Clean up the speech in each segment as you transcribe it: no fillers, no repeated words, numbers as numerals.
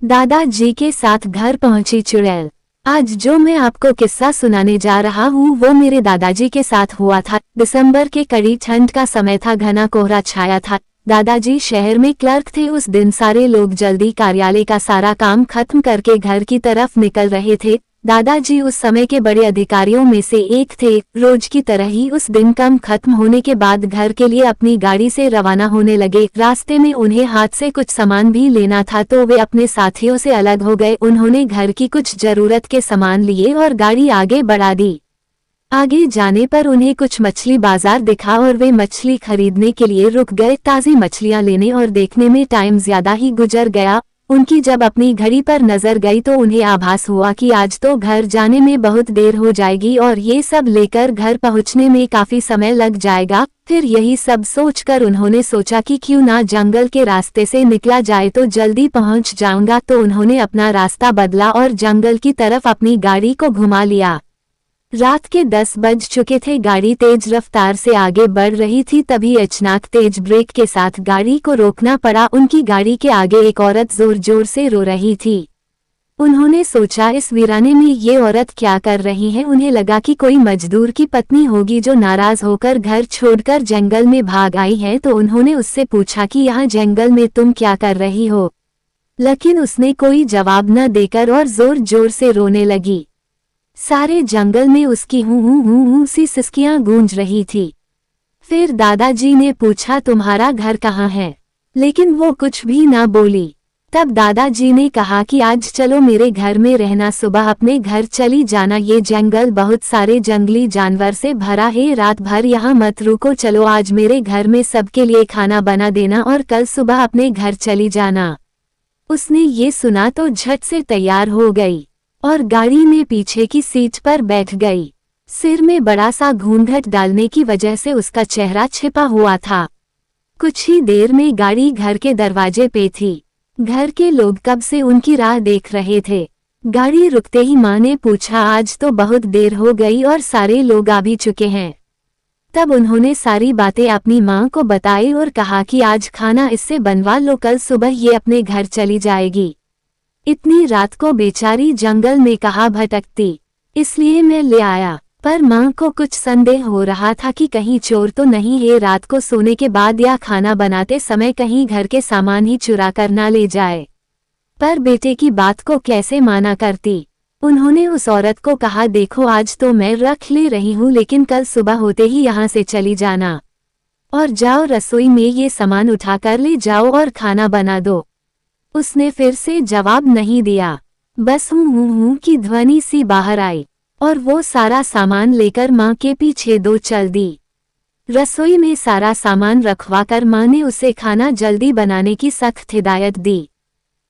दादाजी के साथ घर पहुंची चुड़ैल। आज जो मैं आपको किस्सा सुनाने जा रहा हूँ वो मेरे दादाजी के साथ हुआ था। दिसंबर के कड़ी ठंड का समय था, घना कोहरा छाया था। दादाजी शहर में क्लर्क थे। उस दिन सारे लोग जल्दी कार्यालय का सारा काम खत्म करके घर की तरफ निकल रहे थे। दादाजी उस समय के बड़े अधिकारियों में से एक थे। रोज की तरह ही उस दिन काम खत्म होने के बाद घर के लिए अपनी गाड़ी से रवाना होने लगे। रास्ते में उन्हें हाथ से कुछ सामान भी लेना था तो वे अपने साथियों से अलग हो गए। उन्होंने घर की कुछ जरूरत के सामान लिए और गाड़ी आगे बढ़ा दी। आगे जाने पर उन्हें कुछ मछली बाजार दिखा और वे मछली खरीदने के लिए रुक गए। ताज़ी मछलियां लेने और देखने में टाइम ज्यादा ही गुजर गया। उनकी जब अपनी घड़ी पर नजर गई तो उन्हें आभास हुआ कि आज तो घर जाने में बहुत देर हो जाएगी और ये सब लेकर घर पहुंचने में काफी समय लग जाएगा। फिर यही सब सोचकर उन्होंने सोचा कि क्यों ना जंगल के रास्ते से निकला जाए, तो जल्दी पहुंच जाऊंगा। तो उन्होंने अपना रास्ता बदला और जंगल की तरफ अपनी गाड़ी को घुमा लिया। रात के 10 बज चुके थे। गाड़ी तेज रफ्तार से आगे बढ़ रही थी। तभी अचानक तेज ब्रेक के साथ गाड़ी को रोकना पड़ा। उनकी गाड़ी के आगे एक औरत जोर जोर से रो रही थी। उन्होंने सोचा इस वीराने में ये औरत क्या कर रही है। उन्हें लगा कि कोई मजदूर की पत्नी होगी जो नाराज होकर घर छोड़कर जंगल में भाग आई है। तो उन्होंने उससे पूछा कि यहाँ जंगल में तुम क्या कर रही हो, लेकिन उसने कोई जवाब न देकर और जोर जोर से रोने लगी। सारे जंगल में उसकी हूँ सी सिसकियां गूंज रही थी। फिर दादाजी ने पूछा तुम्हारा घर कहाँ है, लेकिन वो कुछ भी ना बोली। तब दादाजी ने कहा कि आज चलो मेरे घर में रहना, सुबह अपने घर चली जाना। ये जंगल बहुत सारे जंगली जानवर से भरा है, रात भर यहाँ मत रुको। चलो आज मेरे घर में सबके लिए खाना बना देना और कल सुबह अपने घर चली जाना। उसने ये सुना तो झट से तैयार हो गई और गाड़ी में पीछे की सीट पर बैठ गई। सिर में बड़ा सा घूंघट डालने की वजह से उसका चेहरा छिपा हुआ था। कुछ ही देर में गाड़ी घर के दरवाजे पे थी। घर के लोग कब से उनकी राह देख रहे थे। गाड़ी रुकते ही माँ ने पूछा आज तो बहुत देर हो गई और सारे लोग आ भी चुके हैं। तब उन्होंने सारी बातें अपनी माँ को बताई और कहा कि आज खाना इससे बनवा लो, कल सुबह ये अपने घर चली जाएगी। इतनी रात को बेचारी जंगल में कहाँ भटकती, इसलिए मैं ले आया। पर माँ को कुछ संदेह हो रहा था कि कहीं चोर तो नहीं है, रात को सोने के बाद या खाना बनाते समय कहीं घर के सामान ही चुरा कर ना ले जाए। पर बेटे की बात को कैसे माना करती। उन्होंने उस औरत को कहा देखो आज तो मैं रख ले रही हूँ, लेकिन कल सुबह होते ही यहाँ से चली जाना और जाओ रसोई में ये सामान उठा कर ले जाओ और खाना बना दो। उसने फिर से जवाब नहीं दिया, बस हूँ की ध्वनि सी बाहर आई और वो सारा सामान लेकर माँ के पीछे दो चल दी। रसोई में सारा सामान रखवाकर माँ ने उसे खाना जल्दी बनाने की सख्त हिदायत दी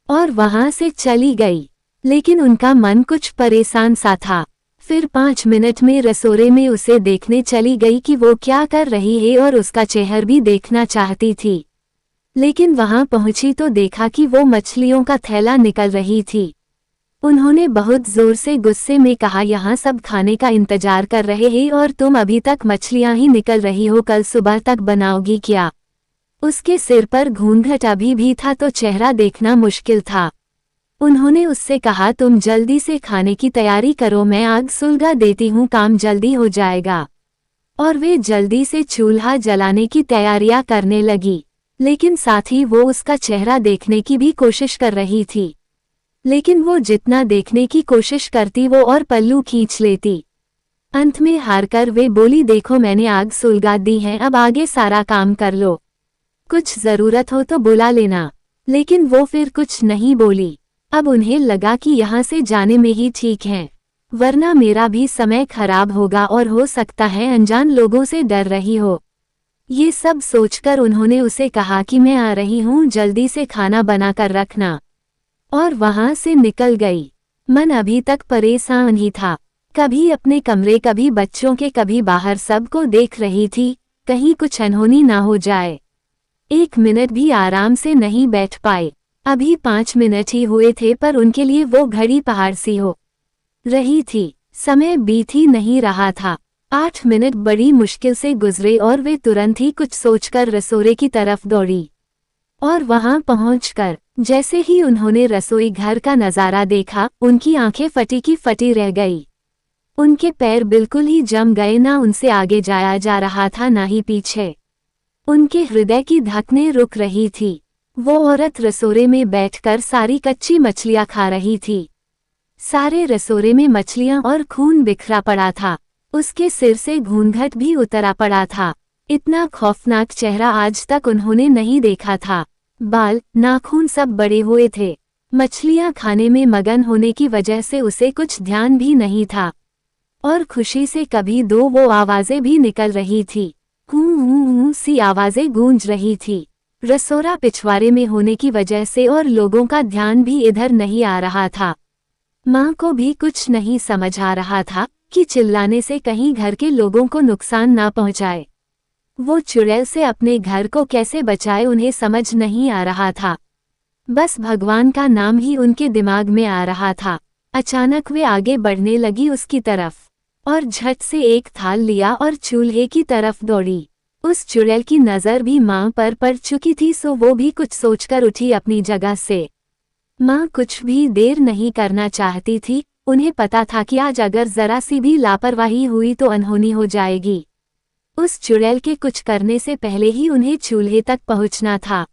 और वहां से चली गई। लेकिन उनका मन कुछ परेशान सा था। फिर 5 मिनट में रसोई में उसे देखने चली गई कि वो क्या कर रही है और उसका चेहरा भी देखना चाहती थी। लेकिन वहां पहुंची तो देखा कि वो मछलियों का थैला निकल रही थी। उन्होंने बहुत जोर से गुस्से में कहा यहाँ सब खाने का इंतजार कर रहे हैं और तुम अभी तक मछलियां ही निकल रही हो, कल सुबह तक बनाओगी क्या। उसके सिर पर घूंघट अभी भी था तो चेहरा देखना मुश्किल था। उन्होंने उससे कहा तुम जल्दी से खाने की तैयारी करो, मैं आग सुलगा देती हूँ, काम जल्दी हो जाएगा। और वे जल्दी से चूल्हा जलाने की तैयारियां करने लगी, लेकिन साथ ही वो उसका चेहरा देखने की भी कोशिश कर रही थी। लेकिन वो जितना देखने की कोशिश करती वो और पल्लू खींच लेती। अंत में हारकर वे बोली देखो मैंने आग सुलगा दी है, अब आगे सारा काम कर लो, कुछ जरूरत हो तो बुला लेना। लेकिन वो फिर कुछ नहीं बोली। अब उन्हें लगा कि यहाँ से जाने में ही ठीक है, वरना मेरा भी समय खराब होगा और हो सकता है अनजान लोगों से डर रही हो। ये सब सोचकर उन्होंने उसे कहा कि मैं आ रही हूँ, जल्दी से खाना बनाकर रखना, और वहां से निकल गई। मन अभी तक परेशान ही था, कभी अपने कमरे कभी बच्चों के कभी बाहर, सबको देख रही थी कहीं कुछ अनहोनी ना हो जाए। 1 मिनट भी आराम से नहीं बैठ पाए। अभी 5 मिनट ही हुए थे पर उनके लिए वो घड़ी पहाड़ सी हो रही थी। समय बीत ही नहीं रहा था। 8 मिनट बड़ी मुश्किल से गुजरे और वे तुरंत ही कुछ सोचकर रसोई की तरफ दौड़ी और वहां पहुंचकर जैसे ही उन्होंने रसोई घर का नजारा देखा, उनकी आंखें फटी की फटी रह गई। उनके पैर बिल्कुल ही जम गए, ना उनसे आगे जाया जा रहा था ना ही पीछे। उनके हृदय की धड़कनें रुक रही थी। वो औरत रसोरे में बैठकर सारी कच्ची मछलियां खा रही थी। सारे रसोरे में मछलियां और खून बिखरा पड़ा था। उसके सिर से घूंघट भी उतरा पड़ा था। इतना खौफनाक चेहरा आज तक उन्होंने नहीं देखा था। बाल, नाखून सब बड़े हुए थे। मछलियां खाने में मगन होने की वजह से उसे कुछ ध्यान भी नहीं था, और खुशी से कभी दो वो आवाजें भी निकल रही थी। हूं सी आवाजें गूंज रही थी। रसोरा पिछवाड़े में होने की वजह से और लोगों का ध्यान भी इधर नहीं आ रहा था। माँ को भी कुछ नहीं समझ आ रहा था कि चिल्लाने से कहीं घर के लोगों को नुकसान ना पहुंचाए। वो चुड़ैल से अपने घर को कैसे बचाए उन्हें समझ नहीं आ रहा था। बस भगवान का नाम ही उनके दिमाग में आ रहा था। अचानक वे आगे बढ़ने लगी उसकी तरफ, और झट से एक थाल लिया और चूल्हे की तरफ दौड़ी। उस चुड़ैल की नज़र भी माँ पर पड़ चुकी थी, सो वो भी कुछ सोचकर उठी अपनी जगह से। माँ कुछ भी देर नहीं करना चाहती थी। उन्हें पता था कि आज अगर जरा सी भी लापरवाही हुई तो अनहोनी हो जाएगी। उस चुड़ैल के कुछ करने से पहले ही उन्हें चूल्हे तक पहुंचना था,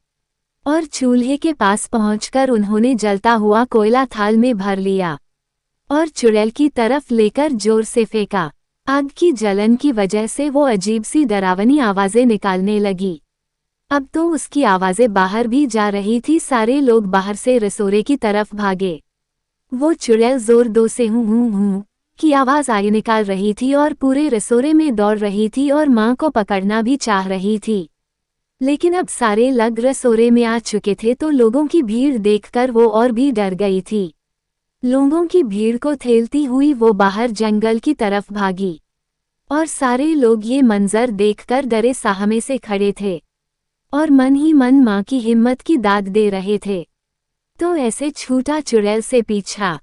और चूल्हे के पास पहुंचकर उन्होंने जलता हुआ कोयला थाल में भर लिया और चुड़ैल की तरफ लेकर जोर से फेंका। आग की जलन की वजह से वो अजीब सी डरावनी आवाजें निकालने लगी। अब तो उसकी आवाजें बाहर भी जा रही थी। सारे लोग बाहर से रसोरे की तरफ भागे। वो चुड़ैल जोर से हूं की आवाज आई निकाल रही थी और पूरे रसोरे में दौड़ रही थी और माँ को पकड़ना भी चाह रही थी। लेकिन अब सारे लग रसोरे में आ चुके थे, तो लोगों की भीड़ देखकर वो और भी डर गई थी। लोगों की भीड़ को ठेलती हुई वो बाहर जंगल की तरफ भागी, और सारे लोग ये मंजर देखकर डरे सहमे से खड़े थे और मन ही मन माँ की हिम्मत की दाद दे रहे थे। तो ऐसे छूटा चुड़ैल से पीछा।